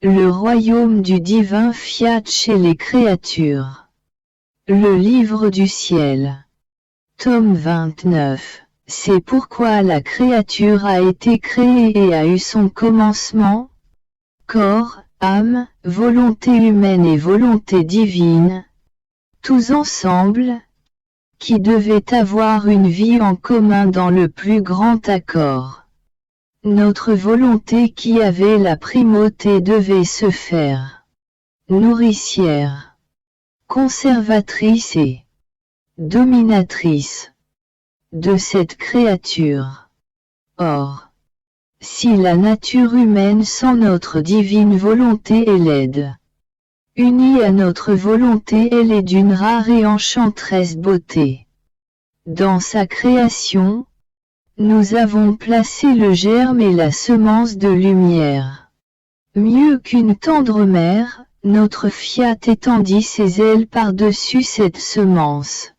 Le royaume du divin fiat chez les créatures. Le livre du ciel. Tome 29. C'est pourquoi la créature a été créée et a eu son commencement. Corps, âme, volonté humaine et volonté divine, tous ensemble, qui devaient avoir une vie en commun dans le plus grand accord. Notre volonté qui avait la primauté devait se faire nourricière, conservatrice et dominatrice de cette créature. Or, si la nature humaine sans notre divine volonté est laide, unie à notre volonté elle est d'une rare et enchanteresse beauté. Dans sa création, nous avons placé le germe et la semence de lumière. Mieux qu'une tendre mère, notre fiat étendit ses ailes par-dessus cette semence.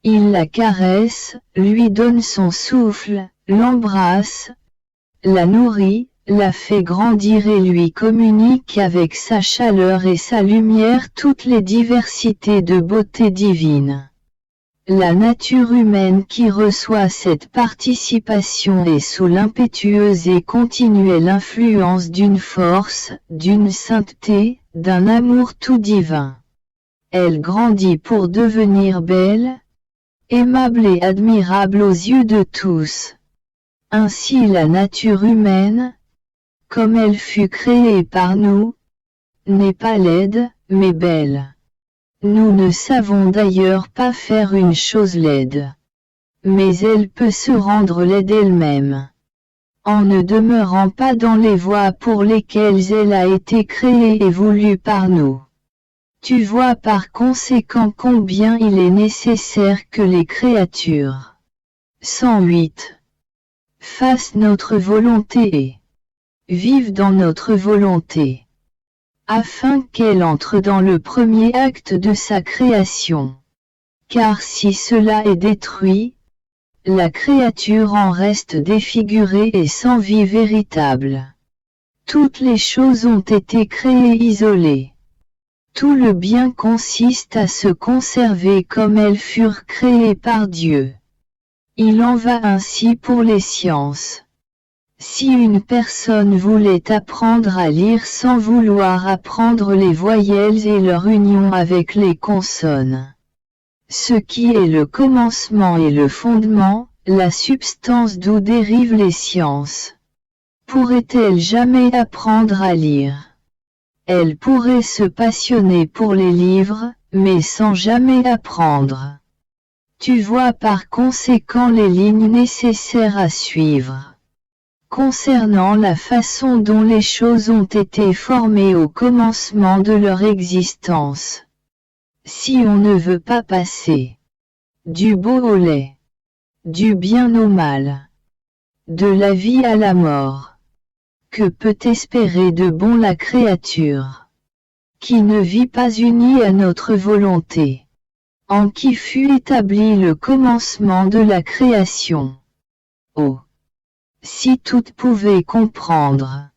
Il la caresse, lui donne son souffle, l'embrasse, la nourrit, la fait grandir et lui communique avec sa chaleur et sa lumière toutes les diversités de beauté divine. La nature humaine qui reçoit cette participation est sous l'impétueuse et continuelle influence d'une force, d'une sainteté, d'un amour tout divin. Elle grandit pour devenir belle, aimable et admirable aux yeux de tous. Ainsi la nature humaine, comme elle fut créée par nous, n'est pas laide, mais belle. Nous ne savons d'ailleurs pas faire une chose laide. Mais elle peut se rendre laide elle-même, en ne demeurant pas dans les voies pour lesquelles elle a été créée et voulue par nous. Tu vois par conséquent combien il est nécessaire que les créatures 108 fassent notre volonté et vivent dans notre volonté, afin qu'elle entre dans le premier acte de sa création. Car si cela est détruit, la créature en reste défigurée et sans vie véritable. Toutes les choses ont été créées isolées. Tout le bien consiste à se conserver comme elles furent créées par Dieu. Il en va ainsi pour les sciences. Si une personne voulait apprendre à lire sans vouloir apprendre les voyelles et leur union avec les consonnes, ce qui est le commencement et le fondement, la substance d'où dérivent les sciences, pourrait-elle jamais apprendre à lire? Elle pourrait se passionner pour les livres, mais sans jamais apprendre. Tu vois par conséquent les lignes nécessaires à suivre. Concernant la façon dont les choses ont été formées au commencement de leur existence. Si on ne veut pas passer du beau au laid, du bien au mal, de la vie à la mort, que peut espérer de bon la créature, qui ne vit pas unie à notre volonté, en qui fut établi le commencement de la création. Oh! Si toute pouvait comprendre,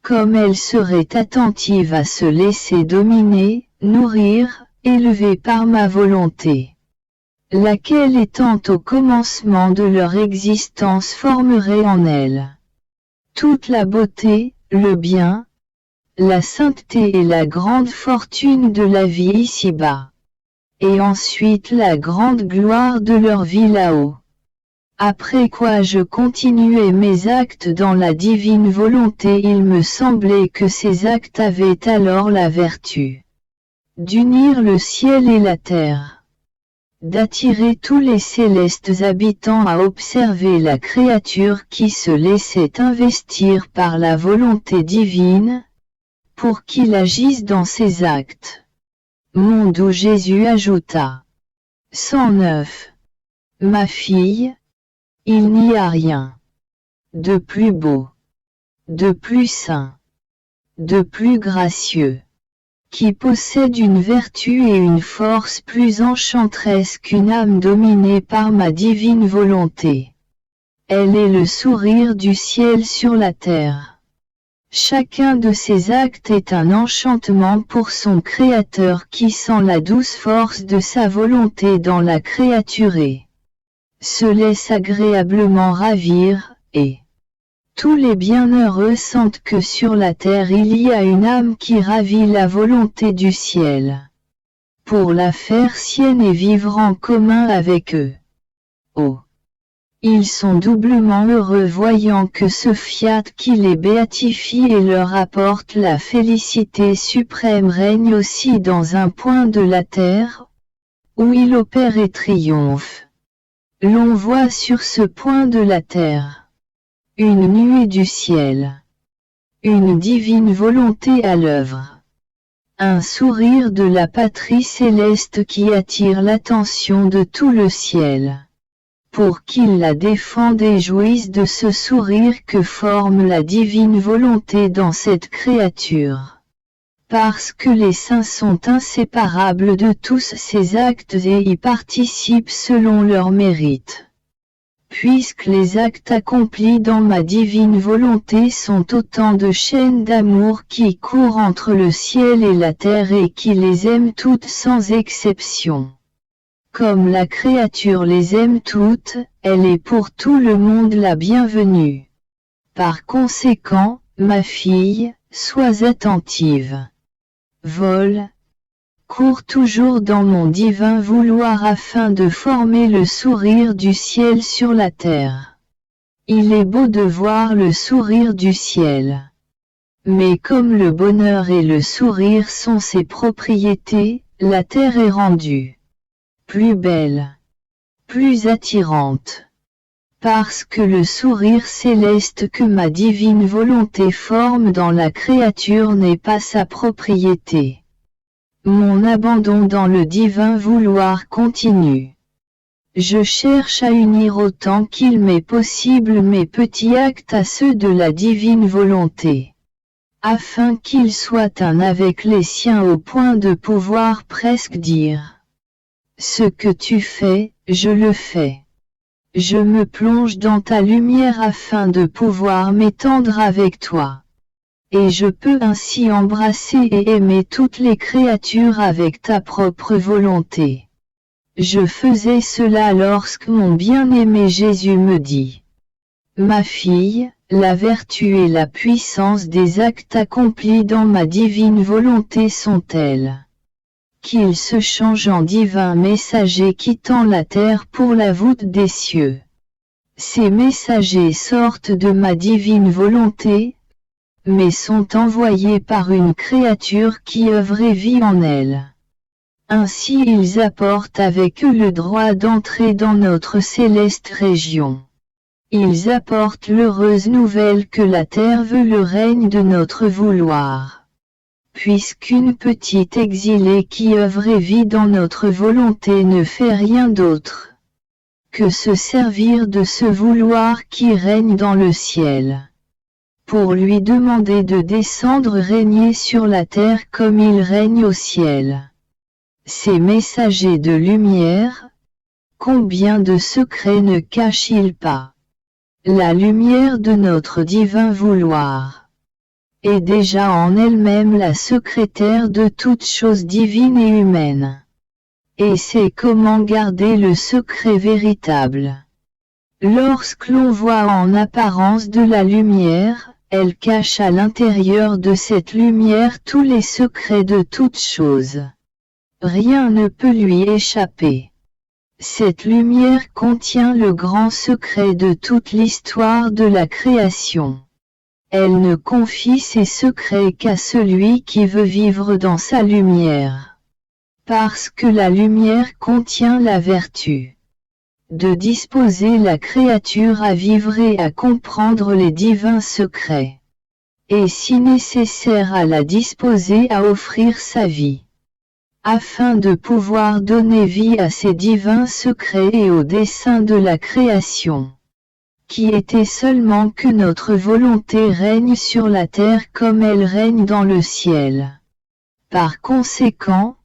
comme elle serait attentive à se laisser dominer, nourrir, élever par ma volonté, laquelle étant au commencement de leur existence formerait en elle toute la beauté, le bien, la sainteté et la grande fortune de la vie ici-bas, et ensuite la grande gloire de leur vie là-haut. Après quoi je continuais mes actes dans la divine volonté, il me semblait que ces actes avaient alors la vertu d'unir le ciel et la terre, d'attirer tous les célestes habitants à observer la créature qui se laissait investir par la volonté divine, pour qu'il agisse dans ses actes. Monde où Jésus ajouta 109. Ma fille, il n'y a rien de plus beau, de plus saint, de plus gracieux, qui possède une vertu et une force plus enchanteresse qu'une âme dominée par ma divine volonté. Elle est le sourire du ciel sur la terre. Chacun de ces actes est un enchantement pour son Créateur qui sent la douce force de sa volonté dans la créaturée. Se laisse agréablement ravir, et tous les bienheureux sentent que sur la terre il y a une âme qui ravit la volonté du ciel, pour la faire sienne et vivre en commun avec eux. Oh! Ils sont doublement heureux voyant que ce fiat qui les béatifie et leur apporte la félicité suprême règne aussi dans un point de la terre, où il opère et triomphe. L'on voit sur ce point de la terre une nuée du ciel, une divine volonté à l'œuvre, un sourire de la patrie céleste qui attire l'attention de tout le ciel, pour qu'ils la défendent et jouissent de ce sourire que forme la divine volonté dans cette créature. Parce que les saints sont inséparables de tous ces actes et y participent selon leur mérite. Puisque les actes accomplis dans ma divine volonté sont autant de chaînes d'amour qui courent entre le ciel et la terre et qui les aiment toutes sans exception. Comme la créature les aime toutes, elle est pour tout le monde la bienvenue. Par conséquent, ma fille, sois attentive. Vole, cours toujours dans mon divin vouloir afin de former le sourire du ciel sur la terre. Il est beau de voir le sourire du ciel. Mais comme le bonheur et le sourire sont ses propriétés, la terre est rendue plus belle, plus attirante. Parce que le sourire céleste que ma divine volonté forme dans la créature n'est pas sa propriété. Mon abandon dans le divin vouloir continue. Je cherche à unir autant qu'il m'est possible mes petits actes à ceux de la divine volonté, afin qu'ils soient un avec les siens au point de pouvoir presque dire « Ce que tu fais, je le fais ». Je me plonge dans ta lumière afin de pouvoir m'étendre avec toi. Et je peux ainsi embrasser et aimer toutes les créatures avec ta propre volonté. Je faisais cela lorsque mon bien-aimé Jésus me dit « Ma fille, la vertu et la puissance des actes accomplis dans ma divine volonté sont telles qu'ils se changent en divin messager quittant la terre pour la voûte des cieux. Ces messagers sortent de ma divine volonté, mais sont envoyés par une créature qui œuvre et vit en elle. Ainsi ils apportent avec eux le droit d'entrer dans notre céleste région. Ils apportent l'heureuse nouvelle que la terre veut le règne de notre vouloir. Puisqu'une petite exilée qui œuvre et vit dans notre volonté ne fait rien d'autre que se servir de ce vouloir qui règne dans le ciel, pour lui demander de descendre régner sur la terre comme il règne au ciel. Ces messagers de lumière, combien de secrets ne cachent-ils pas? La lumière de notre divin vouloir est déjà en elle-même la secrétaire de toutes choses divines et humaines. Et c'est comment garder le secret véritable. Lorsque l'on voit en apparence de la lumière, elle cache à l'intérieur de cette lumière tous les secrets de toutes choses. Rien ne peut lui échapper. Cette lumière contient le grand secret de toute l'histoire de la création. Elle ne confie ses secrets qu'à celui qui veut vivre dans sa lumière. Parce que la lumière contient la vertu de disposer la créature à vivre et à comprendre les divins secrets, et si nécessaire à la disposer à offrir sa vie, afin de pouvoir donner vie à ces divins secrets et au dessein de la création, qui était seulement que notre volonté règne sur la terre comme elle règne dans le ciel. Par conséquent,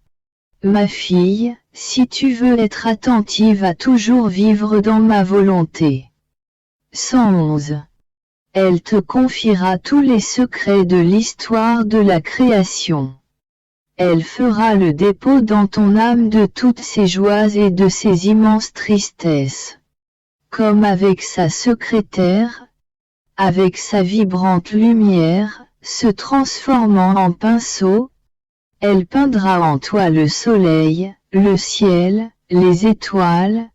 ma fille, si tu veux être attentive à toujours vivre dans ma volonté. 111. Elle te confiera tous les secrets de l'histoire de la création. Elle fera le dépôt dans ton âme de toutes ses joies et de ses immenses tristesses. Comme avec sa secrétaire, avec sa vibrante lumière, se transformant en pinceau, elle peindra en toi le soleil, le ciel, les étoiles,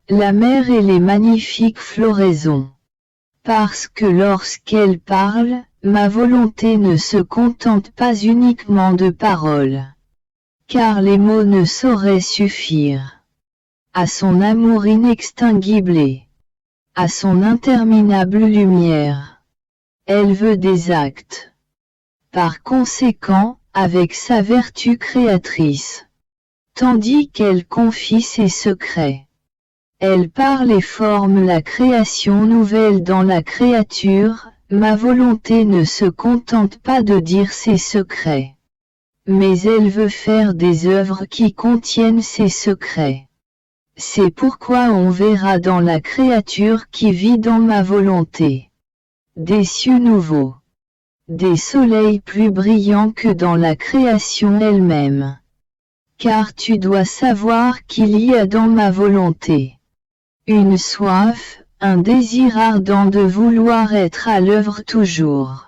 la mer et les magnifiques floraisons. Parce que lorsqu'elle parle, ma volonté ne se contente pas uniquement de paroles. Car les mots ne sauraient suffire. À son amour inextinguible, à son interminable lumière. Elle veut des actes. Par conséquent, avec sa vertu créatrice. Tandis qu'elle confie ses secrets. Elle parle et forme la création nouvelle dans la créature, ma volonté ne se contente pas de dire ses secrets. Mais elle veut faire des œuvres qui contiennent ses secrets. C'est pourquoi on verra dans la créature qui vit dans ma volonté. Des cieux nouveaux. Des soleils plus brillants que dans la création elle-même. Car tu dois savoir qu'il y a dans ma volonté une soif, un désir ardent de vouloir être à l'œuvre toujours.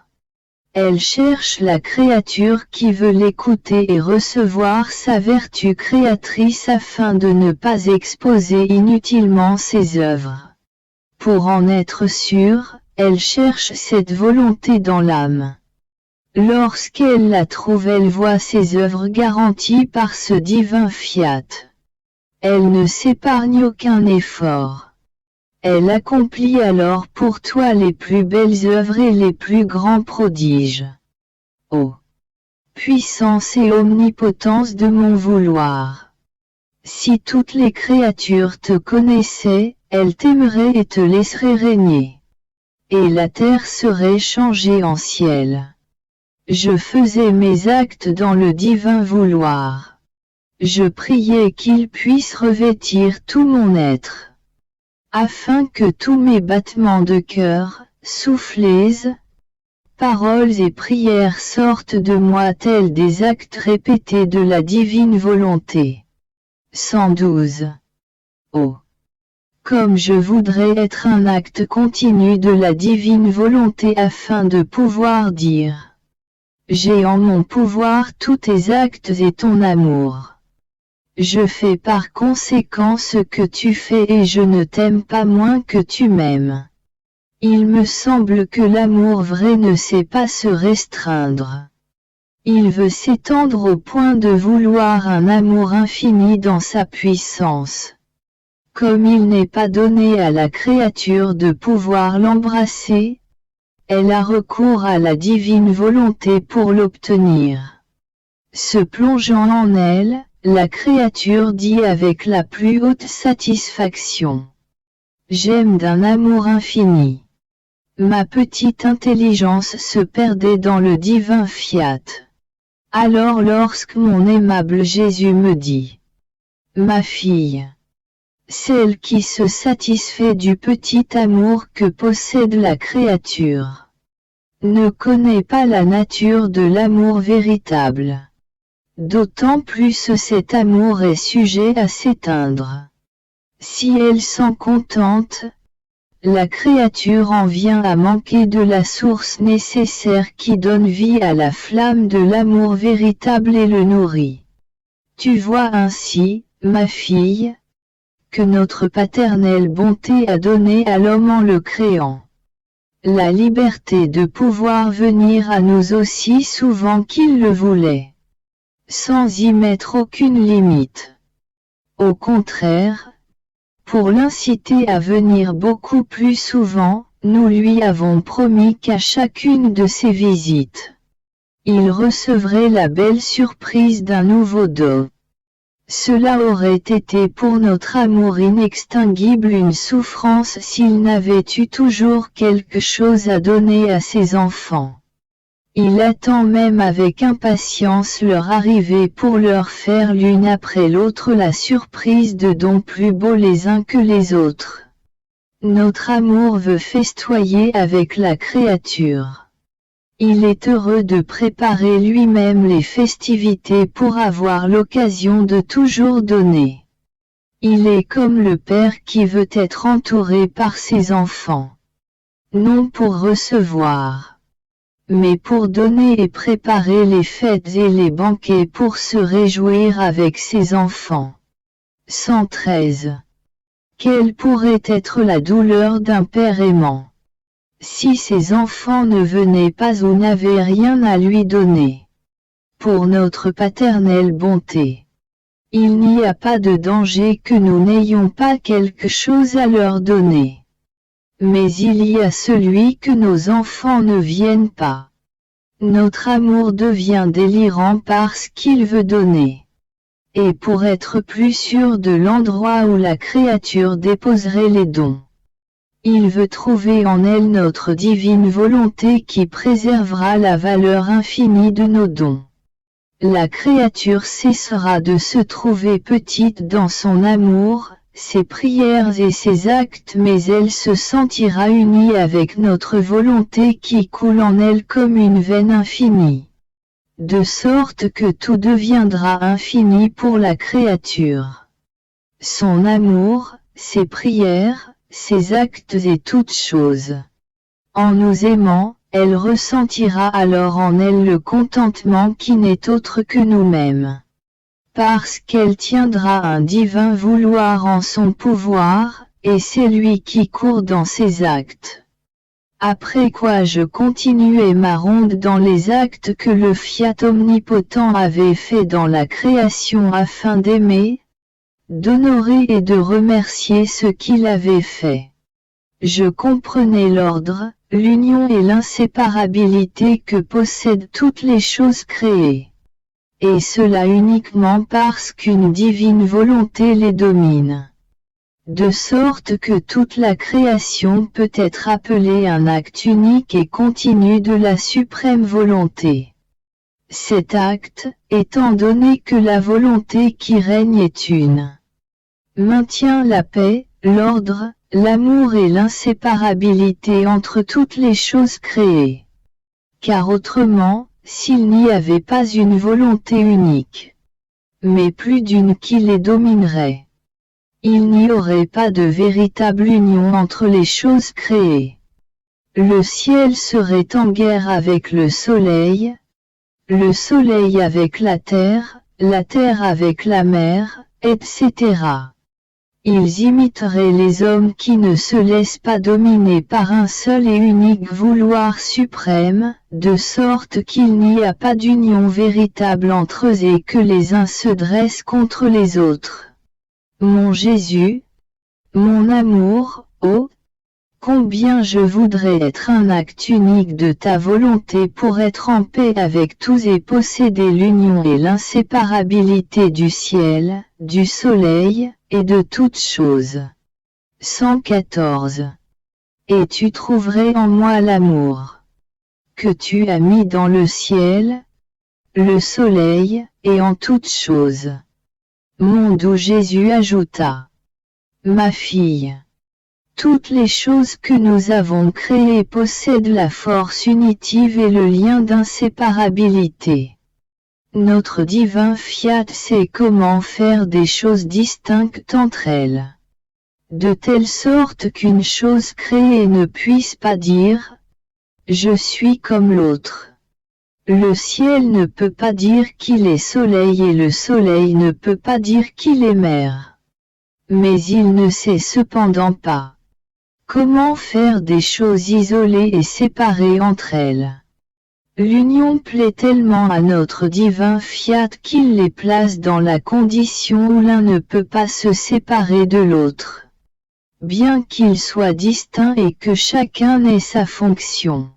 Elle cherche la créature qui veut l'écouter et recevoir sa vertu créatrice afin de ne pas exposer inutilement ses œuvres. Pour en être sûre, elle cherche cette volonté dans l'âme. Lorsqu'elle la trouve, elle voit ses œuvres garanties par ce divin fiat. Elle ne s'épargne aucun effort. Elle accomplit alors pour toi les plus belles œuvres et les plus grands prodiges. Ô puissance et omnipotence de mon vouloir! Si toutes les créatures te connaissaient, elles t'aimeraient et te laisseraient régner. Et la terre serait changée en ciel. Je faisais mes actes dans le divin vouloir. Je priais qu'il puisse revêtir tout mon être, afin que tous mes battements de cœur, soufflets, paroles et prières sortent de moi tels des actes répétés de la divine volonté. 112. Oh! Comme je voudrais être un acte continu de la divine volonté afin de pouvoir dire: j'ai en mon pouvoir tous tes actes et ton amour. Je fais par conséquent ce que tu fais et je ne t'aime pas moins que tu m'aimes. Il me semble que l'amour vrai ne sait pas se restreindre. Il veut s'étendre au point de vouloir un amour infini dans sa puissance. Comme il n'est pas donné à la créature de pouvoir l'embrasser, elle a recours à la divine volonté pour l'obtenir. Se plongeant en elle, la créature dit avec la plus haute satisfaction: j'aime d'un amour infini. Ma petite intelligence se perdait dans le divin fiat. Alors lorsque mon aimable Jésus me dit: ma fille, celle qui se satisfait du petit amour que possède la créature, ne connaît pas la nature de l'amour véritable. D'autant plus cet amour est sujet à s'éteindre. Si elle s'en contente, la créature en vient à manquer de la source nécessaire qui donne vie à la flamme de l'amour véritable et le nourrit. Tu vois ainsi, ma fille, que notre paternelle bonté a donné à l'homme en le créant la liberté de pouvoir venir à nous aussi souvent qu'il le voulait, sans y mettre aucune limite. Au contraire, pour l'inciter à venir beaucoup plus souvent, nous lui avons promis qu'à chacune de ses visites, il recevrait la belle surprise d'un nouveau don. Cela aurait été pour notre amour inextinguible une souffrance s'il n'avait eu toujours quelque chose à donner à ses enfants. Il attend même avec impatience leur arrivée pour leur faire l'une après l'autre la surprise de dons plus beaux les uns que les autres. Notre amour veut festoyer avec la créature. Il est heureux de préparer lui-même les festivités pour avoir l'occasion de toujours donner. Il est comme le Père qui veut être entouré par ses enfants. Non pour recevoir, mais pour donner et préparer les fêtes et les banquets pour se réjouir avec ses enfants. 113. Quelle pourrait être la douleur d'un père aimant, si ses enfants ne venaient pas ou n'avaient rien à lui donner? Pour notre paternelle bonté, il n'y a pas de danger que nous n'ayons pas quelque chose à leur donner. Mais il y a celui que nos enfants ne viennent pas. Notre amour devient délirant parce qu'il veut donner. Et pour être plus sûr de l'endroit où la créature déposerait les dons, il veut trouver en elle notre divine volonté qui préservera la valeur infinie de nos dons. La créature cessera de se trouver petite dans son amour, ses prières et ses actes, mais elle se sentira unie avec notre volonté qui coule en elle comme une veine infinie. De sorte que tout deviendra infini pour la créature. Son amour, ses prières, ses actes et toutes choses. En nous aimant, elle ressentira alors en elle le contentement qui n'est autre que nous-mêmes. Parce qu'elle tiendra un divin vouloir en son pouvoir, et c'est lui qui court dans ses actes. Après quoi je continuai ma ronde dans les actes que le Fiat omnipotent avait fait dans la création afin d'aimer, d'honorer et de remercier ce qu'il avait fait. Je comprenais l'ordre, l'union et l'inséparabilité que possèdent toutes les choses créées. Et cela uniquement parce qu'une divine volonté les domine. De sorte que toute la création peut être appelée un acte unique et continu de la suprême volonté. Cet acte, étant donné que la volonté qui règne est une, maintient la paix, l'ordre, l'amour et l'inséparabilité entre toutes les choses créées. Car autrement, s'il n'y avait pas une volonté unique, mais plus d'une qui les dominerait, il n'y aurait pas de véritable union entre les choses créées. Le ciel serait en guerre avec le soleil avec la terre avec la mer, etc. Ils imiteraient les hommes qui ne se laissent pas dominer par un seul et unique vouloir suprême, de sorte qu'il n'y a pas d'union véritable entre eux et que les uns se dressent contre les autres. Mon Jésus, mon amour, oh, combien je voudrais être un acte unique de ta volonté pour être en paix avec tous et posséder l'union et l'inséparabilité du ciel, du soleil, et de toutes choses. 114. Et tu trouverais en moi l'amour que tu as mis dans le ciel, le soleil, et en toutes choses. Mon doux Jésus ajouta: Ma fille, toutes les choses que nous avons créées possèdent la force unitive et le lien d'inséparabilité. Notre divin Fiat sait comment faire des choses distinctes entre elles, de telle sorte qu'une chose créée ne puisse pas dire « Je suis comme l'autre ». Le ciel ne peut pas dire qu'il est soleil et le soleil ne peut pas dire qu'il est mer. Mais il ne sait cependant pas comment faire des choses isolées et séparées entre elles. L'union plaît tellement à notre divin Fiat qu'il les place dans la condition où l'un ne peut pas se séparer de l'autre, bien qu'ils soient distincts et que chacun ait sa fonction.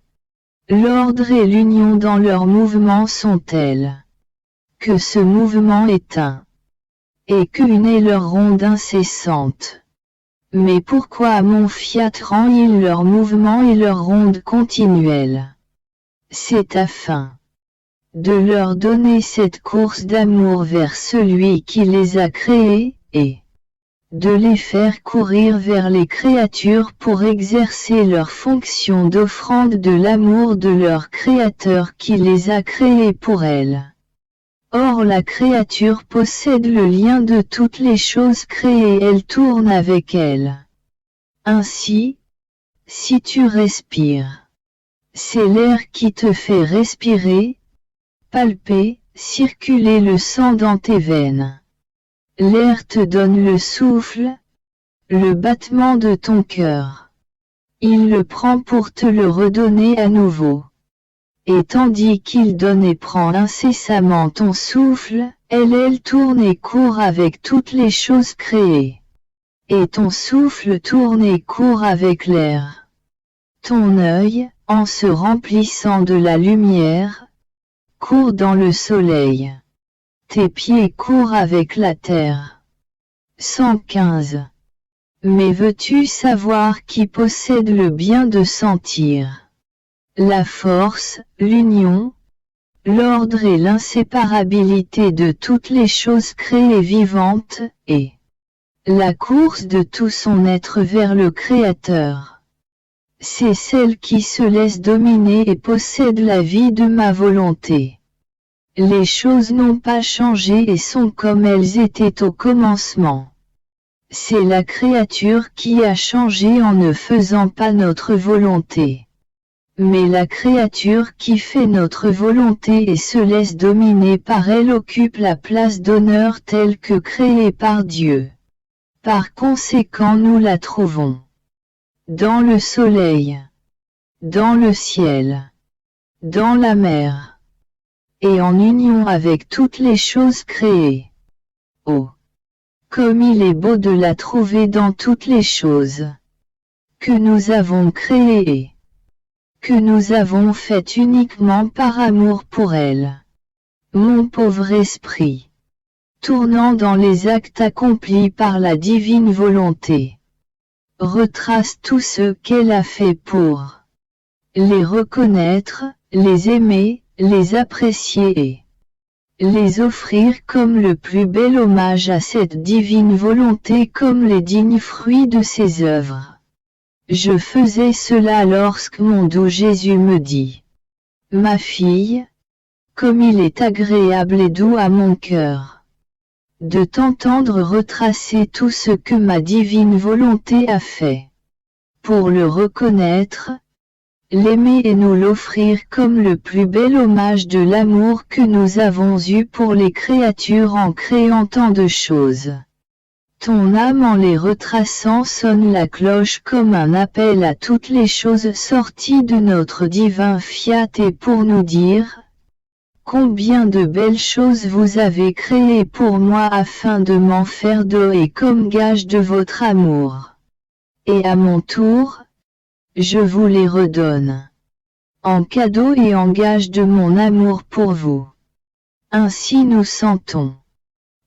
L'ordre et l'union dans leur mouvement sont tels que ce mouvement est un, et qu'une est leur ronde incessante. Mais pourquoi mon Fiat rend-il leur mouvement et leur ronde continuelle? C'est afin de leur donner cette course d'amour vers celui qui les a créés, et de les faire courir vers les créatures pour exercer leur fonction d'offrande de l'amour de leur Créateur qui les a créées pour elles. Or la créature possède le lien de toutes les choses créées, elle tourne avec elles. Ainsi, si tu respires, c'est l'air qui te fait respirer, palper, circuler le sang dans tes veines. L'air te donne le souffle, le battement de ton cœur. Il le prend pour te le redonner à nouveau. Et tandis qu'il donne et prend incessamment ton souffle, elle tourne et court avec toutes les choses créées. Et ton souffle tourne et court avec l'air. Ton œil, en se remplissant de la lumière, court dans le soleil. Tes pieds courent avec la terre. 115. Mais veux-tu savoir qui possède le bien de sentir? La force, l'union, l'ordre et l'inséparabilité de toutes les choses créées vivantes, et la course de tout son être vers le Créateur. C'est celle qui se laisse dominer et possède la vie de ma volonté. Les choses n'ont pas changé et sont comme elles étaient au commencement. C'est la créature qui a changé en ne faisant pas notre volonté. Mais la créature qui fait notre volonté et se laisse dominer par elle occupe la place d'honneur telle que créée par Dieu. Par conséquent nous la trouvons dans le soleil, dans le ciel, dans la mer, et en union avec toutes les choses créées. Oh, comme il est beau de la trouver dans toutes les choses que nous avons créées, que nous avons faites uniquement par amour pour elle. Mon pauvre esprit, tournant dans les actes accomplis par la divine volonté, retrace tout ce qu'elle a fait pour les reconnaître, les aimer, les apprécier et les offrir comme le plus bel hommage à cette divine volonté comme les dignes fruits de ses œuvres. Je faisais cela lorsque mon doux Jésus me dit, « Ma fille, comme il est agréable et doux à mon cœur de t'entendre retracer tout ce que ma divine volonté a fait, pour le reconnaître, l'aimer et nous l'offrir comme le plus bel hommage de l'amour que nous avons eu pour les créatures en créant tant de choses. Ton âme en les retraçant sonne la cloche comme un appel à toutes les choses sorties de notre divin fiat et pour nous dire, combien de belles choses vous avez créées pour moi afin de m'en faire don et comme gage de votre amour. Et à mon tour, je vous les redonne. En cadeau et en gage de mon amour pour vous. Ainsi nous sentons.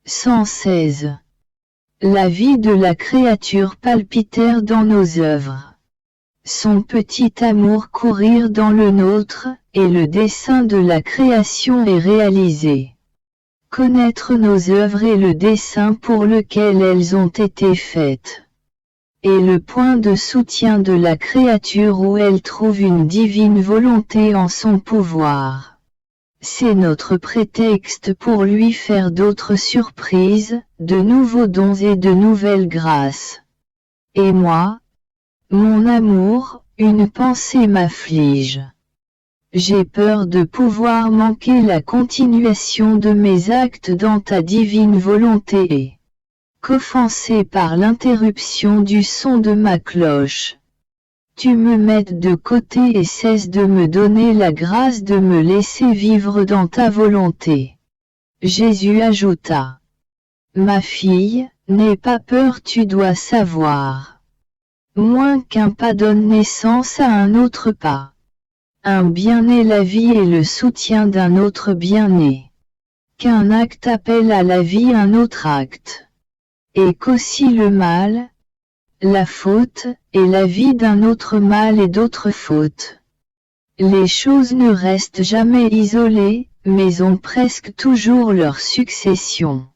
116. La vie de la créature palpitaire dans nos œuvres. Son petit amour courir dans le nôtre, et le dessein de la création est réalisé. Connaître nos œuvres et le dessein pour lequel elles ont été faites. Et le point de soutien de la créature où elle trouve une divine volonté en son pouvoir. C'est notre prétexte pour lui faire d'autres surprises, de nouveaux dons et de nouvelles grâces. Et moi, mon amour, une pensée m'afflige. J'ai peur de pouvoir manquer la continuation de mes actes dans ta divine volonté et qu'offensé par l'interruption du son de ma cloche, tu me mettes de côté et cesses de me donner la grâce de me laisser vivre dans ta volonté. Jésus ajouta, « Ma fille, n'aie pas peur, tu dois savoir. Moins qu'un pas donne naissance à un autre pas. Un bien est la vie et le soutien d'un autre bien est. Qu'un acte appelle à la vie un autre acte. Et qu'aussi le mal, la faute, et la vie d'un autre mal et d'autres fautes. Les choses ne restent jamais isolées, mais ont presque toujours leur succession.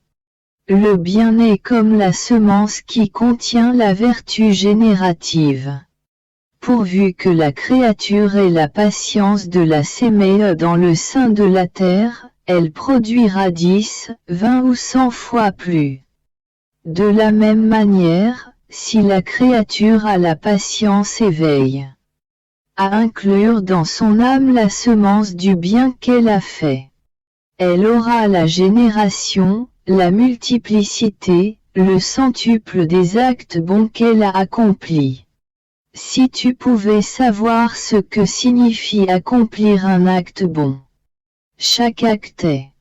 Le bien est comme la semence qui contient la vertu générative. Pourvu que la créature ait la patience de la s'aimer dans le sein de la terre, elle produira 10, 20 ou 100 fois plus. De la même manière, si la créature a la patience et veille à inclure dans son âme la semence du bien qu'elle a fait, elle aura la génération, la multiplicité, le centuple des actes bons qu'elle a accomplis. Si tu pouvais savoir ce que signifie accomplir un acte bon. Chaque acte est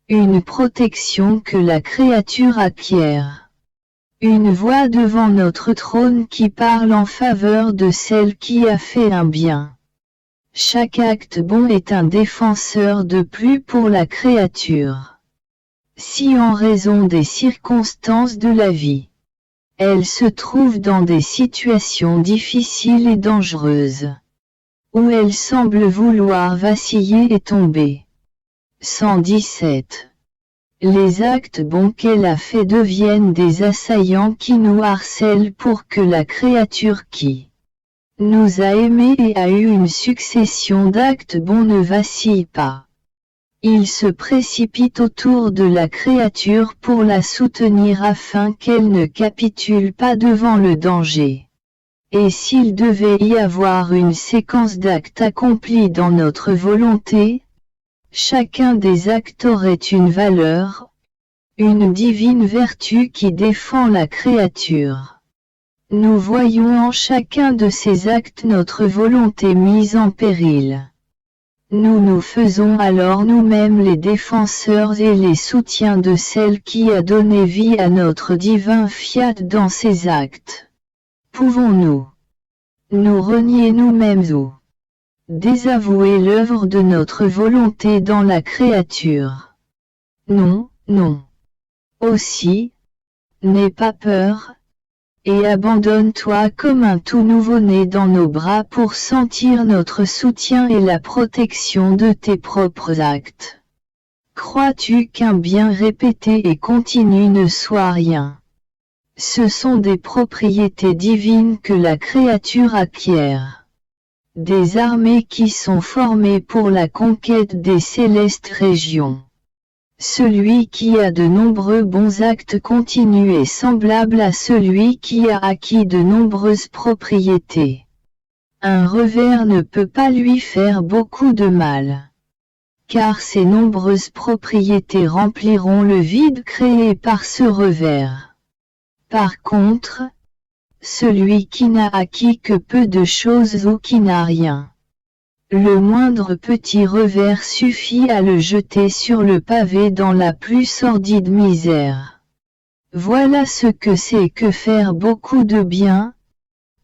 une protection que la créature acquiert. Une voix devant notre trône qui parle en faveur de celle qui a fait un bien. Chaque acte bon est un défenseur de plus pour la créature. Si en raison des circonstances de la vie, elle se trouve dans des situations difficiles et dangereuses, où elle semble vouloir vaciller et tomber. 117. Les actes bons qu'elle a faits deviennent des assaillants qui nous harcèlent pour que la créature qui nous a aimés et a eu une succession d'actes bons ne vacille pas. Il se précipite autour de la créature pour la soutenir afin qu'elle ne capitule pas devant le danger. Et s'il devait y avoir une séquence d'actes accomplis dans notre volonté, chacun des actes aurait une valeur, une divine vertu qui défend la créature. Nous voyons en chacun de ces actes notre volonté mise en péril. Nous nous faisons alors nous-mêmes les défenseurs et les soutiens de celle qui a donné vie à notre divin fiat dans ces actes. Pouvons-nous nous renier nous-mêmes ou désavouer l'œuvre de notre volonté dans la créature? Non, non. Aussi, n'aie pas peur, et abandonne-toi comme un tout nouveau-né dans nos bras pour sentir notre soutien et la protection de tes propres actes. Crois-tu qu'un bien répété et continu ne soit rien? Ce sont des propriétés divines que la créature acquiert. Des armées qui sont formées pour la conquête des célestes régions. Celui qui a de nombreux bons actes continus est semblable à celui qui a acquis de nombreuses propriétés. Un revers ne peut pas lui faire beaucoup de mal, car ses nombreuses propriétés rempliront le vide créé par ce revers. Par contre, celui qui n'a acquis que peu de choses ou qui n'a rien, le moindre petit revers suffit à le jeter sur le pavé dans la plus sordide misère. Voilà ce que c'est que faire beaucoup de bien,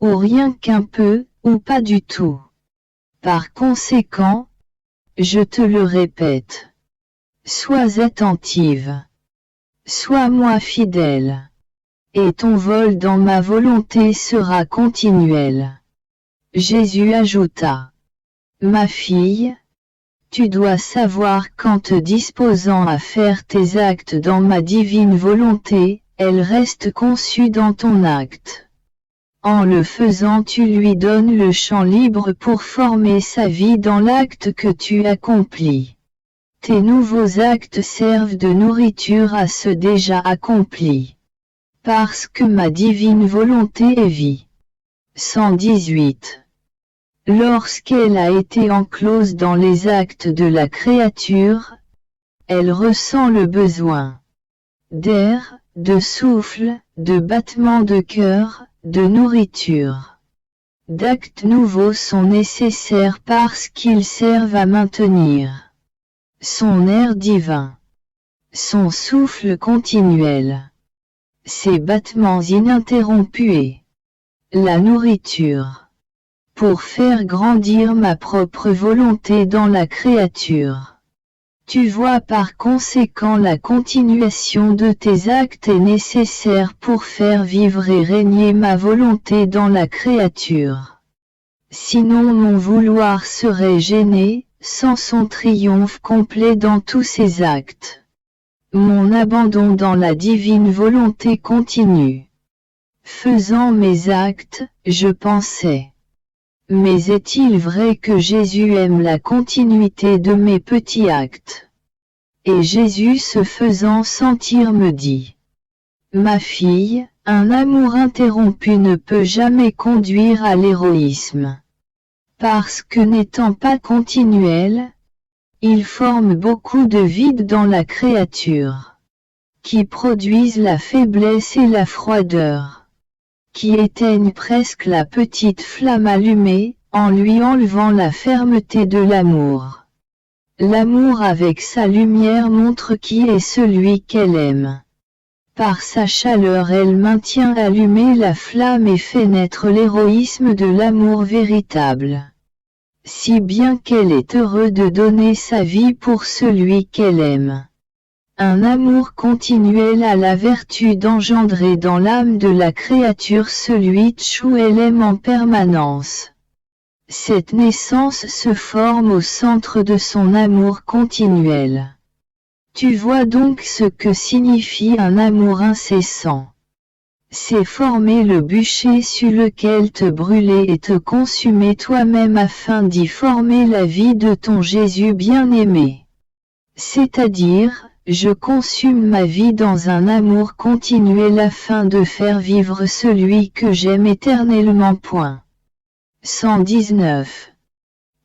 ou rien qu'un peu, ou pas du tout. Par conséquent, je te le répète, sois attentive, sois-moi fidèle, et ton vol dans ma volonté sera continuel. Jésus ajouta. Ma fille, tu dois savoir qu'en te disposant à faire tes actes dans ma divine volonté, elle reste conçue dans ton acte. En le faisant tu lui donnes le champ libre pour former sa vie dans l'acte que tu accomplis. Tes nouveaux actes servent de nourriture à ceux déjà accomplis. Parce que ma divine volonté est vie. 118. Lorsqu'elle a été enclose dans les actes de la créature, elle ressent le besoin d'air, de souffle, de battement de cœur, de nourriture. D'actes nouveaux sont nécessaires parce qu'ils servent à maintenir son air divin, son souffle continuel, ses battements ininterrompus et la nourriture. Pour faire grandir ma propre volonté dans la créature. Tu vois par conséquent la continuation de tes actes est nécessaire pour faire vivre et régner ma volonté dans la créature. Sinon mon vouloir serait gêné, sans son triomphe complet dans tous ses actes. Mon abandon dans la divine volonté continue. Faisant mes actes, je pensais. Mais est-il vrai que Jésus aime la continuité de mes petits actes? Et Jésus se faisant sentir me dit: Ma fille, un amour interrompu ne peut jamais conduire à l'héroïsme. Parce que n'étant pas continuel, il forme beaucoup de vide dans la créature, qui produisent la faiblesse et la froideur, qui éteignent presque la petite flamme allumée, en lui enlevant la fermeté de l'amour. L'amour avec sa lumière montre qui est celui qu'elle aime. Par sa chaleur elle maintient allumée la flamme et fait naître l'héroïsme de l'amour véritable. Si bien qu'elle est heureuse de donner sa vie pour celui qu'elle aime. Un amour continuel a la vertu d'engendrer dans l'âme de la créature celui qu'elle aime en permanence. Cette naissance se forme au centre de son amour continuel. Tu vois donc ce que signifie un amour incessant. C'est former le bûcher sur lequel te brûler et te consumer toi-même afin d'y former la vie de ton Jésus bien-aimé. C'est-à-dire, je consume ma vie dans un amour continuel afin de faire vivre celui que j'aime éternellement. 119.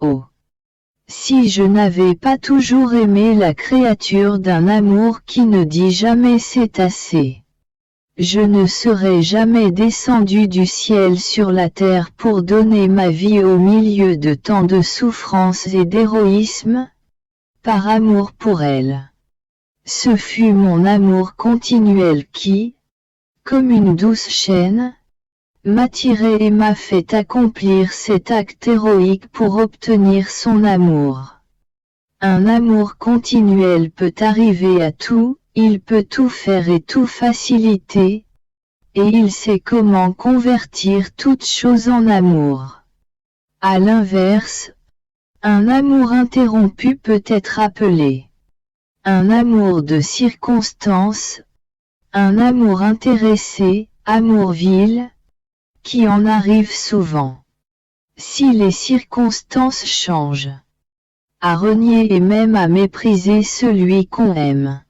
Oh! Si je n'avais pas toujours aimé la créature d'un amour qui ne dit jamais c'est assez. Je ne serais jamais descendu du ciel sur la terre pour donner ma vie au milieu de tant de souffrances et d'héroïsme, par amour pour elle. Ce fut mon amour continuel qui, comme une douce chaîne, m'a tiré et m'a fait accomplir cet acte héroïque pour obtenir son amour. Un amour continuel peut arriver à tout, il peut tout faire et tout faciliter, et il sait comment convertir toute chose en amour. À l'inverse, un amour interrompu peut être appelé un amour de circonstance, un amour intéressé, amour vil, qui en arrive souvent. Si les circonstances changent, à renier et même à mépriser celui qu'on aime.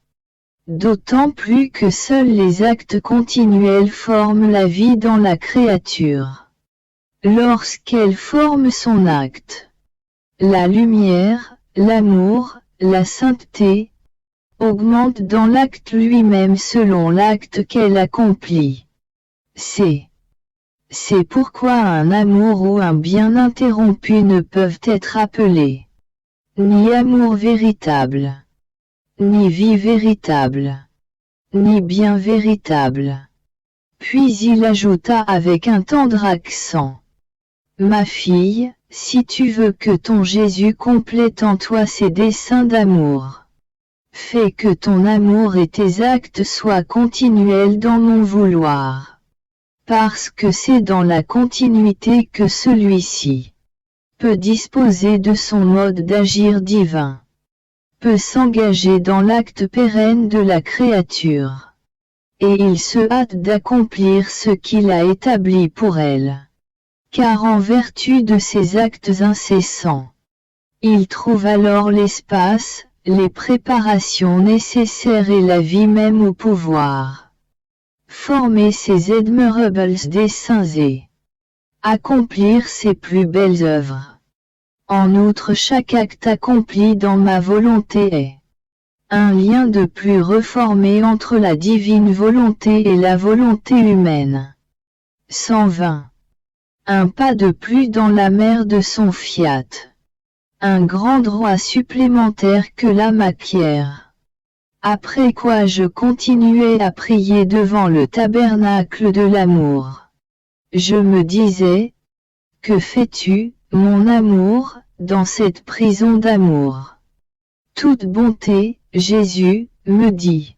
D'autant plus que seuls les actes continuels forment la vie dans la créature. Lorsqu'elle forme son acte, la lumière, l'amour, la sainteté, augmentent dans l'acte lui-même selon l'acte qu'elle accomplit. C'est pourquoi un amour ou un bien interrompu ne peuvent être appelés ni amour véritable, ni vie véritable, ni bien véritable. Puis il ajouta avec un tendre accent: Ma fille, si tu veux que ton Jésus complète en toi ses desseins d'amour, fais que ton amour et tes actes soient continuels dans mon vouloir. Parce que c'est dans la continuité que celui-ci peut disposer de son mode d'agir divin, peut s'engager dans l'acte pérenne de la créature, et il se hâte d'accomplir ce qu'il a établi pour elle. Car en vertu de ses actes incessants, il trouve alors l'espace, les préparations nécessaires et la vie même au pouvoir former ses admirables desseins et accomplir ses plus belles œuvres. En outre, chaque acte accompli dans ma volonté est un lien de plus reformé entre la divine volonté et la volonté humaine. 120. Un pas de plus dans la mer de son fiat. Un grand droit supplémentaire que l'âme acquiert. Après quoi je continuais à prier devant le tabernacle de l'amour. Je me disais, que fais-tu, mon amour, dans cette prison d'amour? Toute bonté, Jésus, me dit.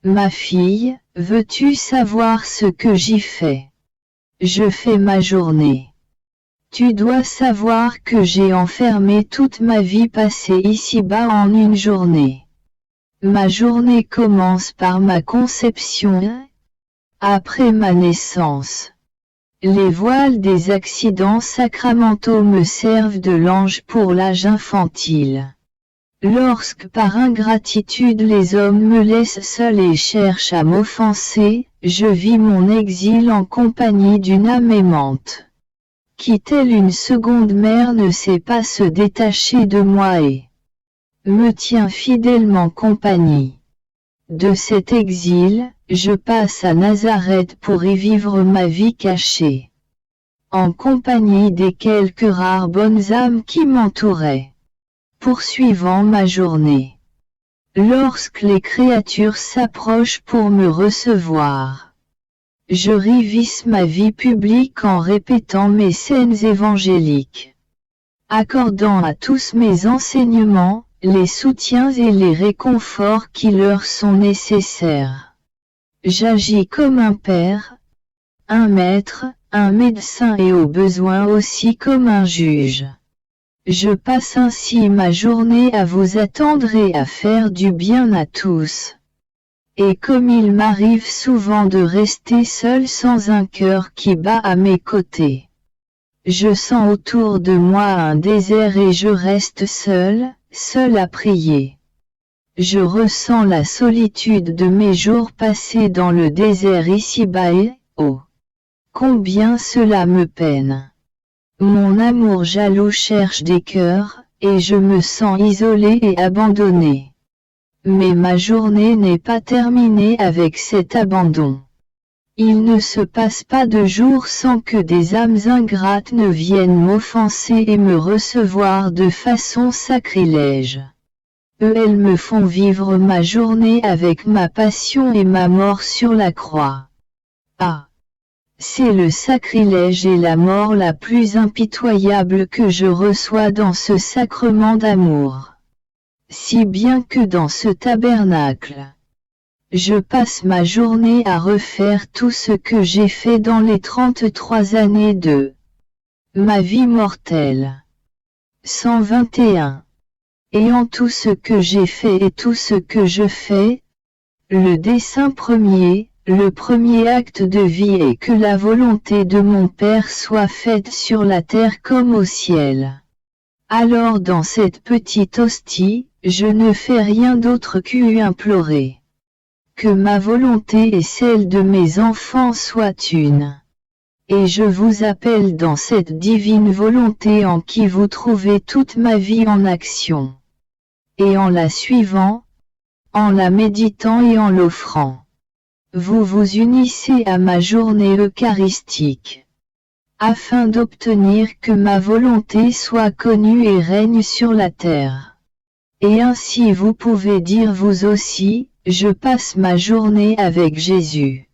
Ma fille, veux-tu savoir ce que j'y fais? Je fais ma journée. Tu dois savoir que j'ai enfermé toute ma vie passée ici-bas en une journée. Ma journée commence par ma conception. Après ma naissance, les voiles des accidents sacramentaux me servent de l'ange pour l'âge infantile. Lorsque par ingratitude les hommes me laissent seul et cherchent à m'offenser, je vis mon exil en compagnie d'une âme aimante, qui telle une seconde mère ne sait pas se détacher de moi et me tient fidèlement compagnie. De cet exil, je passe à Nazareth pour y vivre ma vie cachée, en compagnie des quelques rares bonnes âmes qui m'entouraient, poursuivant ma journée. Lorsque les créatures s'approchent pour me recevoir, je rivisse ma vie publique en répétant mes scènes évangéliques, accordant à tous mes enseignements les soutiens et les réconforts qui leur sont nécessaires. J'agis comme un père, un maître, un médecin et au besoin aussi comme un juge. Je passe ainsi ma journée à vous attendre et à faire du bien à tous. Et comme il m'arrive souvent de rester seul sans un cœur qui bat à mes côtés, je sens autour de moi un désert et je reste seul à prier. Je ressens la solitude de mes jours passés dans le désert ici-bas et, oh, combien cela me peine. Mon amour jaloux cherche des cœurs, et je me sens isolé et abandonné. Mais ma journée n'est pas terminée avec cet abandon. Il ne se passe pas de jour sans que des âmes ingrates ne viennent m'offenser et me recevoir de façon sacrilège. Elles me font vivre ma journée avec ma passion et ma mort sur la croix. Ah! C'est le sacrilège et la mort la plus impitoyable que je reçois dans ce sacrement d'amour. Si bien que dans ce tabernacle, je passe ma journée à refaire tout ce que j'ai fait dans les 33 années de ma vie mortelle. 121. Et en tout ce que j'ai fait et tout ce que je fais, le dessein premier, le premier acte de vie est que la volonté de mon Père soit faite sur la terre comme au ciel. Alors dans cette petite hostie, je ne fais rien d'autre qu'implorer que ma volonté et celle de mes enfants soient une. Et je vous appelle dans cette divine volonté en qui vous trouvez toute ma vie en action. Et en la suivant, en la méditant et en l'offrant, vous vous unissez à ma journée eucharistique, afin d'obtenir que ma volonté soit connue et règne sur la terre. Et ainsi vous pouvez dire vous aussi, je passe ma journée avec Jésus.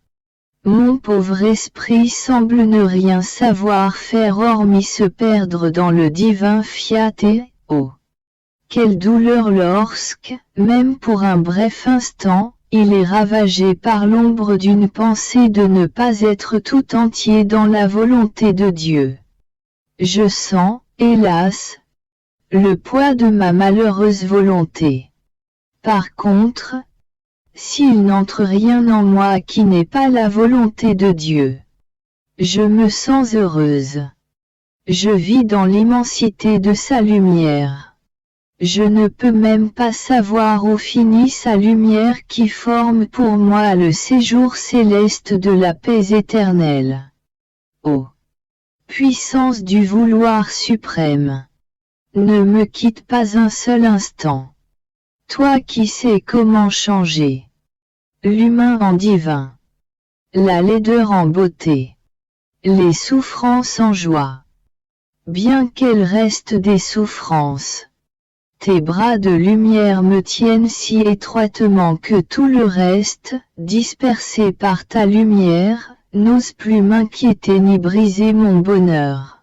Mon pauvre esprit semble ne rien savoir faire hormis se perdre dans le divin fiat et, oh, quelle douleur lorsque, même pour un bref instant, il est ravagé par l'ombre d'une pensée de ne pas être tout entier dans la volonté de Dieu. Je sens, hélas, le poids de ma malheureuse volonté. Par contre, s'il n'entre rien en moi qui n'est pas la volonté de Dieu, je me sens heureuse. Je vis dans l'immensité de sa lumière. Je ne peux même pas savoir où finit sa lumière qui forme pour moi le séjour céleste de la paix éternelle. Ô puissance du vouloir suprême, ne me quitte pas un seul instant. Toi qui sais comment changer l'humain en divin, la laideur en beauté, les souffrances en joie. Bien qu'elles restent des souffrances, tes bras de lumière me tiennent si étroitement que tout le reste, dispersé par ta lumière, n'ose plus m'inquiéter ni briser mon bonheur.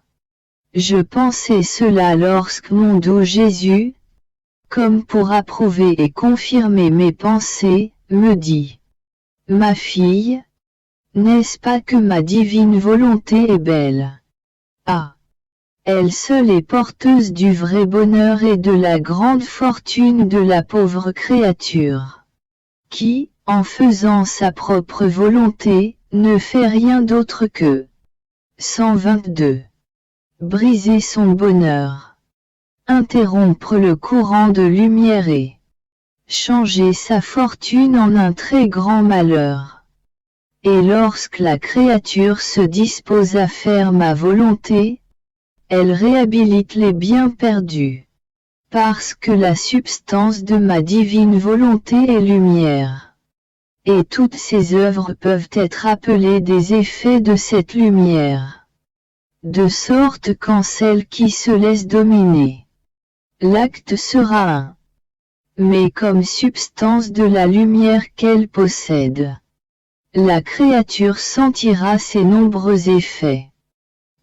Je pensais cela lorsque mon doux Jésus, comme pour approuver et confirmer mes pensées, me dit: Ma fille, n'est-ce pas que ma divine volonté est belle? Ah! Elle seule est porteuse du vrai bonheur et de la grande fortune de la pauvre créature. qui, en faisant sa propre volonté, ne fait rien d'autre que 122. Briser son bonheur. Interrompre le courant de lumière et changer sa fortune en un très grand malheur. Et lorsque la créature se dispose à faire ma volonté, elle réhabilite les biens perdus. Parce que la substance de ma divine volonté est lumière. Et toutes ces œuvres peuvent être appelées des effets de cette lumière. De sorte qu'en celle qui se laisse dominer, l'acte sera un. Mais comme substance de la lumière qu'elle possède, la créature sentira ses nombreux effets.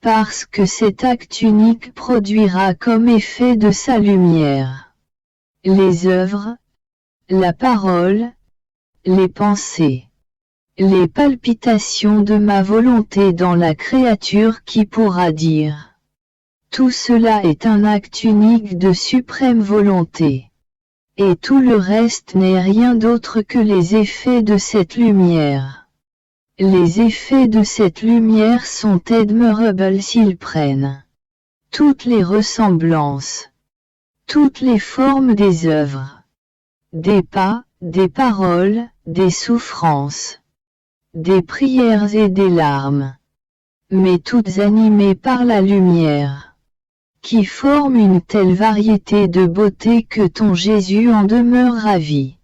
Parce que cet acte unique produira comme effet de sa lumière les œuvres, la parole, les pensées, les palpitations de ma volonté dans la créature qui pourra dire. Tout cela est un acte unique de suprême volonté. Et tout le reste n'est rien d'autre que les effets de cette lumière. Les effets de cette lumière sont admirables s'ils prennent toutes les ressemblances, toutes les formes des œuvres, des pas, des paroles, des souffrances, des prières et des larmes, mais toutes animées par la lumière, qui forme une telle variété de beauté que ton Jésus en demeure ravi.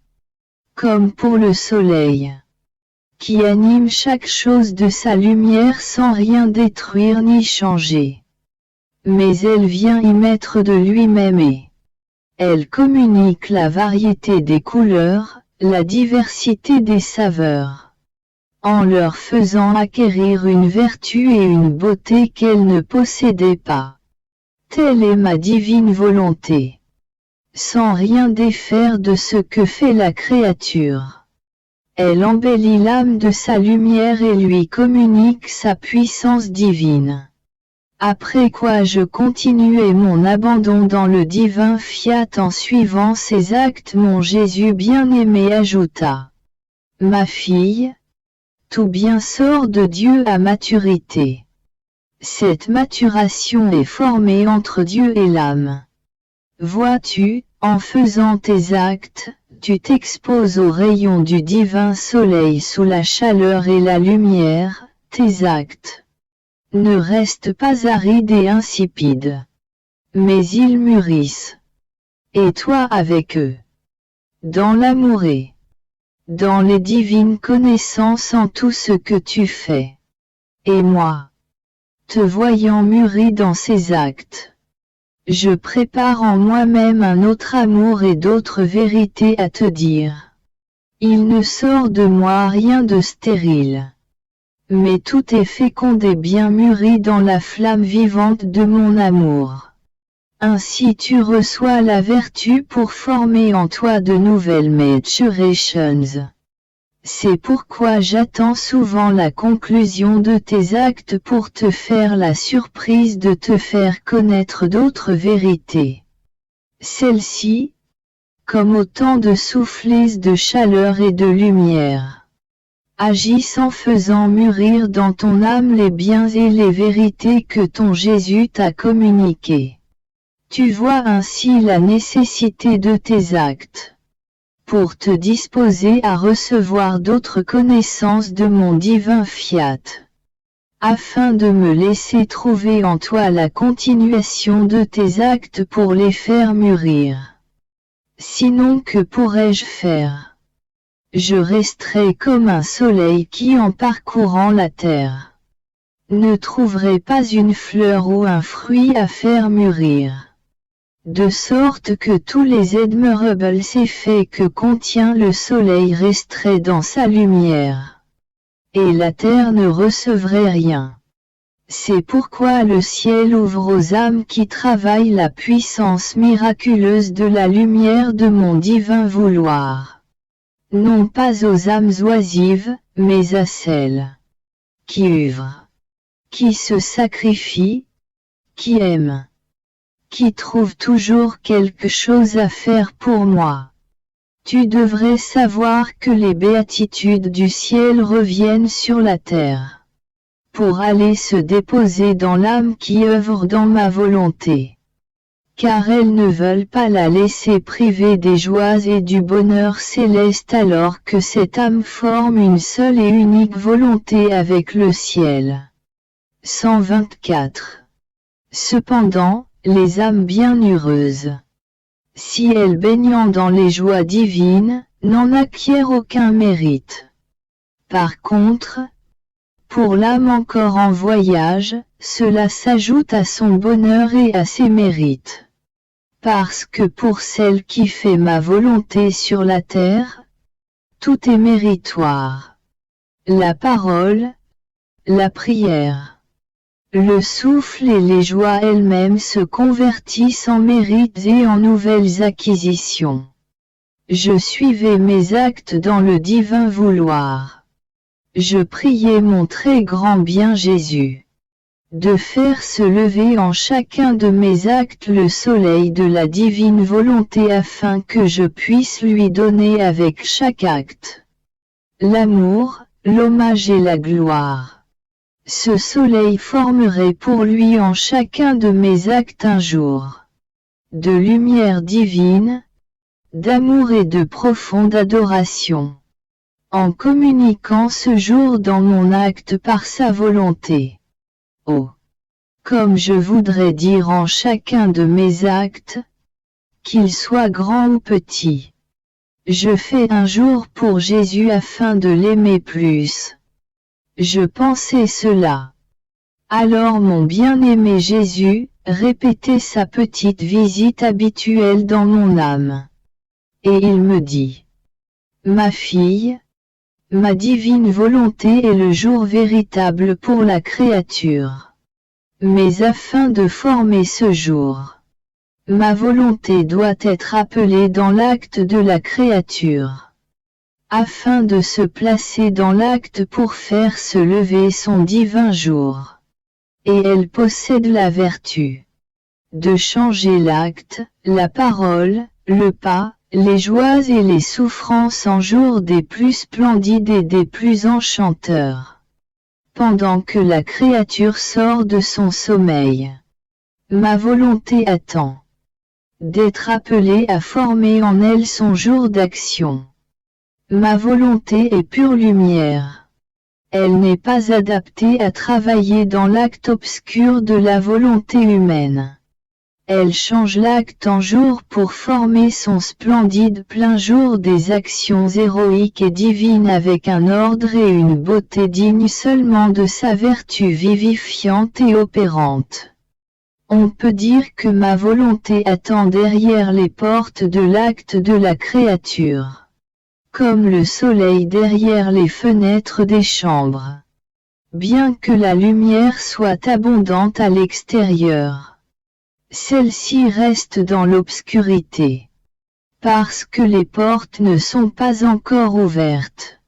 Comme pour le soleil, qui anime chaque chose de sa lumière sans rien détruire ni changer. Mais elle vient y mettre de lui-même et elle communique la variété des couleurs, la diversité des saveurs, en leur faisant acquérir une vertu et une beauté qu'elles ne possédaient pas. Telle est ma divine volonté. Sans rien défaire de ce que fait la créature. Elle embellit l'âme de sa lumière et lui communique sa puissance divine. Après quoi je continuai mon abandon dans le divin fiat en suivant ses actes. Mon Jésus bien-aimé ajouta. Ma fille, tout bien sort de Dieu à maturité. Cette maturation est formée entre Dieu et l'âme. Vois-tu, en faisant tes actes, tu t'exposes aux rayons du divin soleil sous la chaleur et la lumière, tes actes ne restent pas arides et insipides, mais ils mûrissent. Et toi avec eux, dans l'amour et dans les divines connaissances en tout ce que tu fais. Et moi, te voyant mûri dans ces actes, je prépare en moi-même un autre amour et d'autres vérités à te dire. Il ne sort de moi rien de stérile. Mais tout est fécond et bien mûri dans la flamme vivante de mon amour. Ainsi tu reçois la vertu pour former en toi de nouvelles maturations. C'est pourquoi j'attends souvent la conclusion de tes actes pour te faire la surprise de te faire connaître d'autres vérités. Celles-ci, comme autant de soufflets de chaleur et de lumière, agissent en faisant mûrir dans ton âme les biens et les vérités que ton Jésus t'a communiqués. Tu vois ainsi la nécessité de tes actes, pour te disposer à recevoir d'autres connaissances de mon divin fiat, afin de me laisser trouver en toi la continuation de tes actes pour les faire mûrir. Sinon que pourrais-je faire ? Je resterai comme un soleil qui en parcourant la terre ne trouverait pas une fleur ou un fruit à faire mûrir. De sorte que tous les admirables effets que contient le soleil resteraient dans sa lumière, et la terre ne recevrait rien. C'est pourquoi le ciel ouvre aux âmes qui travaillent la puissance miraculeuse de la lumière de mon divin vouloir. Non pas aux âmes oisives, mais à celles qui œuvrent, qui se sacrifient, qui aiment, qui trouvent toujours quelque chose à faire pour moi. Tu devrais savoir que les béatitudes du ciel reviennent sur la terre, pour aller se déposer dans l'âme qui œuvre dans ma volonté. Car elles ne veulent pas la laisser privée des joies et du bonheur céleste alors que cette âme forme une seule et unique volonté avec le ciel. 124. Cependant, les âmes bienheureuses, si elles baignant dans les joies divines, n'en acquièrent aucun mérite. Par contre, pour l'âme encore en voyage, cela s'ajoute à son bonheur et à ses mérites. Parce que pour celle qui fait ma volonté sur la terre, tout est méritoire. La parole, la prière, le souffle et les joies elles-mêmes se convertissent en mérites et en nouvelles acquisitions. Je suivais mes actes dans le divin vouloir. Je priais mon très grand bien Jésus, de faire se lever en chacun de mes actes le soleil de la divine volonté afin que je puisse lui donner avec chaque acte l'amour, l'hommage et la gloire. Ce soleil formerait pour lui en chacun de mes actes un jour de lumière divine, d'amour et de profonde adoration, en communiquant ce jour dans mon acte par sa volonté. Oh! Comme je voudrais dire en chacun de mes actes, qu'ils soient grands ou petits, je fais un jour pour Jésus afin de l'aimer plus. Je pensais cela. Alors mon bien-aimé Jésus répétait sa petite visite habituelle dans mon âme. Et il me dit: Ma fille, ma divine volonté est le jour véritable pour la créature. Mais afin de former ce jour, ma volonté doit être appelée dans l'acte de la créature, afin de se placer dans l'acte pour faire se lever son divin jour. Et elle possède la vertu de changer l'acte, la parole, le pas, les joies et les souffrances en jours des plus splendides et des plus enchanteurs. Pendant que la créature sort de son sommeil, ma volonté attend d'être appelée à former en elle son jour d'action. Ma volonté est pure lumière. Elle n'est pas adaptée à travailler dans l'acte obscur de la volonté humaine. Elle change l'acte en jour pour former son splendide plein jour des actions héroïques et divines avec un ordre et une beauté dignes seulement de sa vertu vivifiante et opérante. On peut dire que ma volonté attend derrière les portes de l'acte de la créature, comme le soleil derrière les fenêtres des chambres. Bien que la lumière soit abondante à l'extérieur, celle-ci reste dans l'obscurité, parce que les portes ne sont pas encore ouvertes.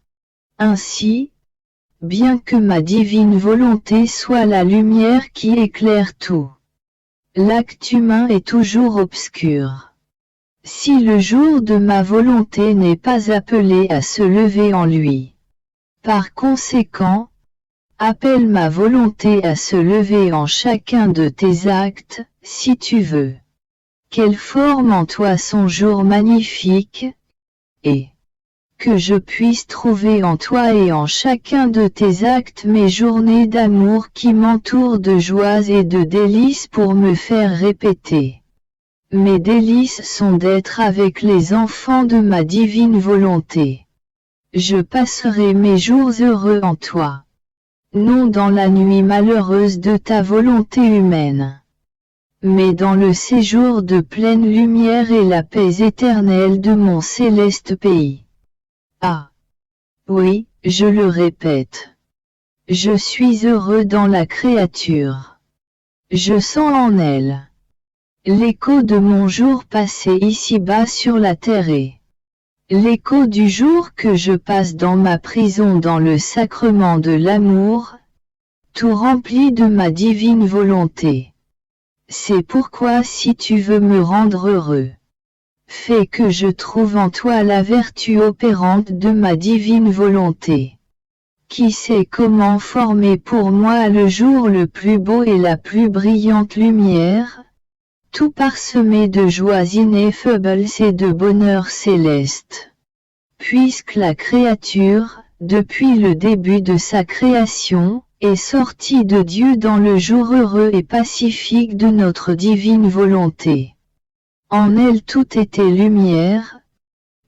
Ainsi, bien que ma divine volonté soit la lumière qui éclaire tout, l'acte humain est toujours obscur. Si le jour de ma volonté n'est pas appelé à se lever en lui, par conséquent, appelle ma volonté à se lever en chacun de tes actes, si tu veux. Qu'elle forme en toi son jour magnifique, et que je puisse trouver en toi et en chacun de tes actes mes journées d'amour qui m'entourent de joies et de délices pour me faire répéter. Mes délices sont d'être avec les enfants de ma divine volonté. Je passerai mes jours heureux en toi, non dans la nuit malheureuse de ta volonté humaine, mais dans le séjour de pleine lumière et la paix éternelle de mon céleste pays. Ah! Oui, je le répète. Je suis heureux dans la créature. Je sens en elle l'écho de mon jour passé ici-bas sur la terre et l'écho du jour que je passe dans ma prison dans le sacrement de l'amour, tout rempli de ma divine volonté. C'est pourquoi si tu veux me rendre heureux, Fais que je trouve en toi la vertu opérante de ma divine volonté, qui sait comment former pour moi le jour le plus beau et la plus brillante lumière, tout parsemé de joies ineffables et de bonheur céleste. Puisque la créature, depuis le début de sa création, est sortie de Dieu dans le jour heureux et pacifique de notre divine volonté. En elle tout était lumière,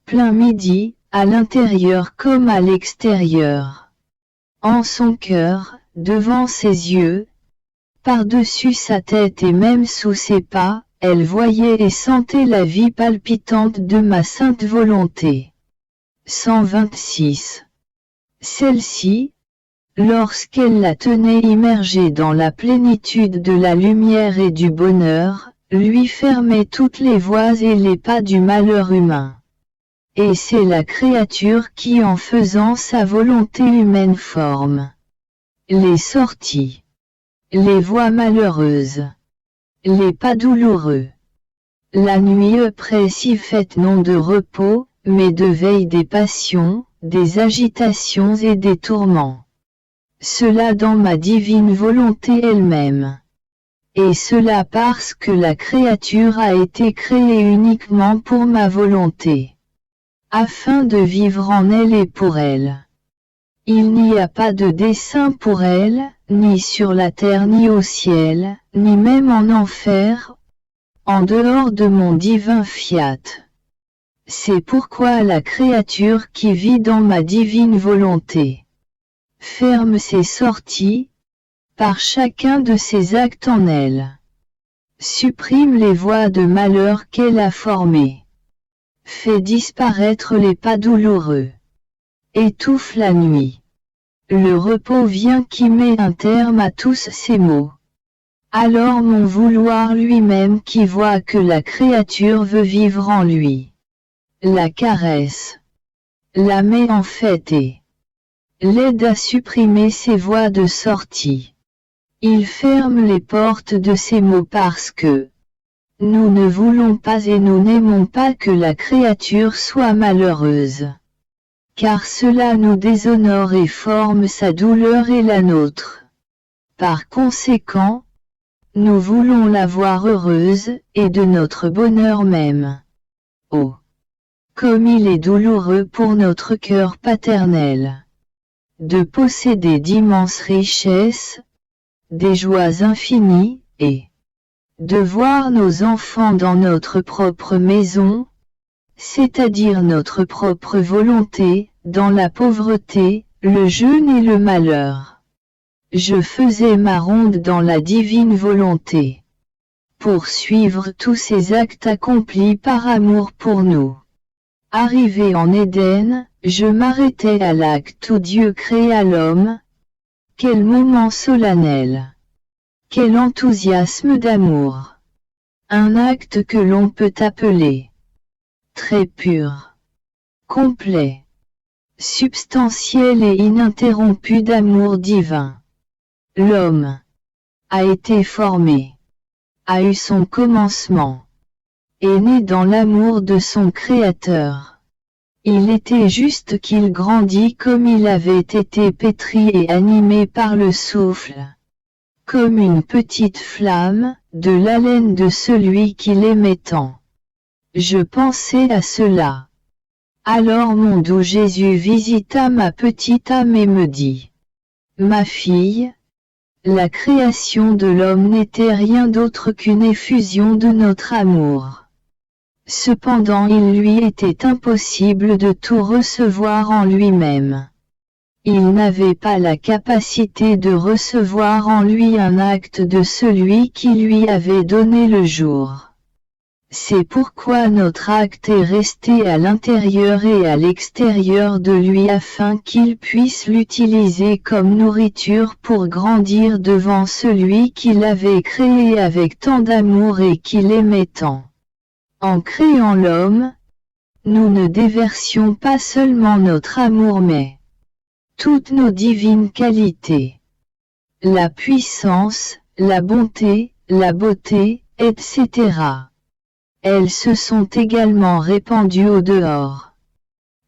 plein midi, à l'intérieur comme à l'extérieur. En son cœur, devant ses yeux, par-dessus sa tête et même sous ses pas, elle voyait et sentait la vie palpitante de ma sainte volonté. 126. Celle-ci, lorsqu'elle la tenait immergée dans la plénitude de la lumière et du bonheur, lui fermait toutes les voies et les pas du malheur humain. Et c'est la créature qui en faisant sa volonté humaine forme les sorties, les voies malheureuses, les pas douloureux. La nuit oppressive faite non de repos, mais de veille des passions, des agitations et des tourments. Cela dans ma divine volonté elle-même. Et cela parce que la créature a été créée uniquement pour ma volonté, afin de vivre en elle et pour elle. Il n'y a pas de dessein pour elle, ni sur la terre ni au ciel, ni même en enfer, en dehors de mon divin fiat. C'est pourquoi la créature qui vit dans ma divine volonté ferme ses sorties, par chacun de ses actes en elle. Supprime les voies de malheur qu'elle a formées. Fait disparaître les pas douloureux. Étouffe la nuit. Le repos vient qui met un terme à tous ces maux. Alors mon vouloir lui-même qui voit que la créature veut vivre en lui, la caresse, la met en fête et l'aide à supprimer ses voies de sortie. Il ferme les portes de ces maux parce que nous ne voulons pas et nous n'aimons pas que la créature soit malheureuse. Car cela nous déshonore et forme sa douleur et la nôtre. Par conséquent, nous voulons la voir heureuse, et de notre bonheur même. Oh! Comme il est douloureux pour notre cœur paternel de posséder d'immenses richesses, des joies infinies, et de voir nos enfants dans notre propre maison, c'est-à-dire notre propre volonté, dans la pauvreté, le jeûne et le malheur. Je faisais ma ronde dans la divine volonté, pour suivre tous ces actes accomplis par amour pour nous. Arrivé en Éden, je m'arrêtais à l'acte où Dieu créa l'homme. Quel moment solennel! Quel enthousiasme d'amour! Un acte que l'on peut appeler très pur, complet, substantiel et ininterrompu d'amour divin. L'homme a été formé, a eu son commencement, est né dans l'amour de son Créateur. Il était juste qu'il grandit comme il avait été pétri et animé par le souffle, comme une petite flamme, de l'haleine de celui qui l'aimait tant. Je pensais à cela. Alors mon doux Jésus visita ma petite âme et me dit: Ma fille, la création de l'homme n'était rien d'autre qu'une effusion de notre amour. Cependant il lui était impossible de tout recevoir en lui-même. Il n'avait pas la capacité de recevoir en lui un acte de celui qui lui avait donné le jour. C'est pourquoi notre acte est resté à l'intérieur et à l'extérieur de lui afin qu'il puisse l'utiliser comme nourriture pour grandir devant celui qui l'avait créé avec tant d'amour et qui l'aimait tant. En créant l'homme, nous ne déversions pas seulement notre amour mais toutes nos divines qualités. La puissance, la bonté, la beauté, etc. elles se sont également répandues au dehors.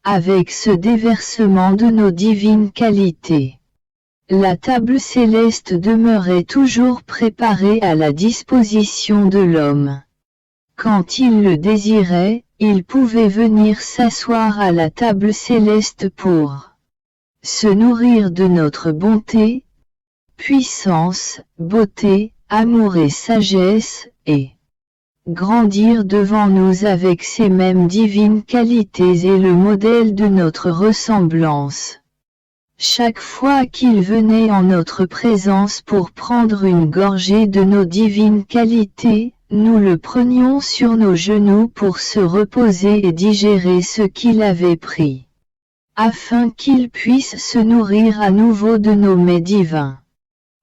Avec ce déversement de nos divines qualités, la table céleste demeurait toujours préparée à la disposition de l'homme. Quand il le désirait, il pouvait venir s'asseoir à la table céleste pour se nourrir de notre bonté, puissance, beauté, amour et sagesse, et grandir devant nous avec ces mêmes divines qualités et le modèle de notre ressemblance. Chaque fois qu'il venait en notre présence pour prendre une gorgée de nos divines qualités, nous le prenions sur nos genoux pour se reposer et digérer ce qu'il avait pris, afin qu'il puisse se nourrir à nouveau de nos mets divins,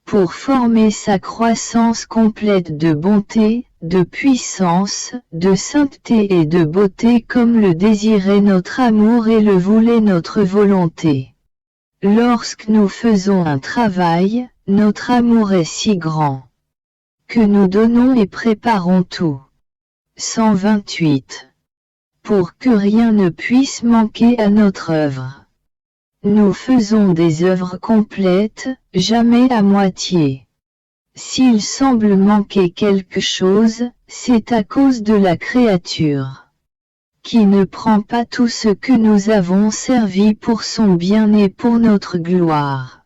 pour former sa croissance complète de bonté, de puissance, de sainteté et de beauté comme le désirait notre amour et le voulait notre volonté. Lorsque nous faisons un travail, notre amour est si grand que nous donnons et préparons tout. 128. Pour que rien ne puisse manquer à notre œuvre. Nous faisons des œuvres complètes, jamais à moitié. S'il semble manquer quelque chose, c'est à cause de la créature, qui ne prend pas tout ce que nous avons servi pour son bien et pour notre gloire.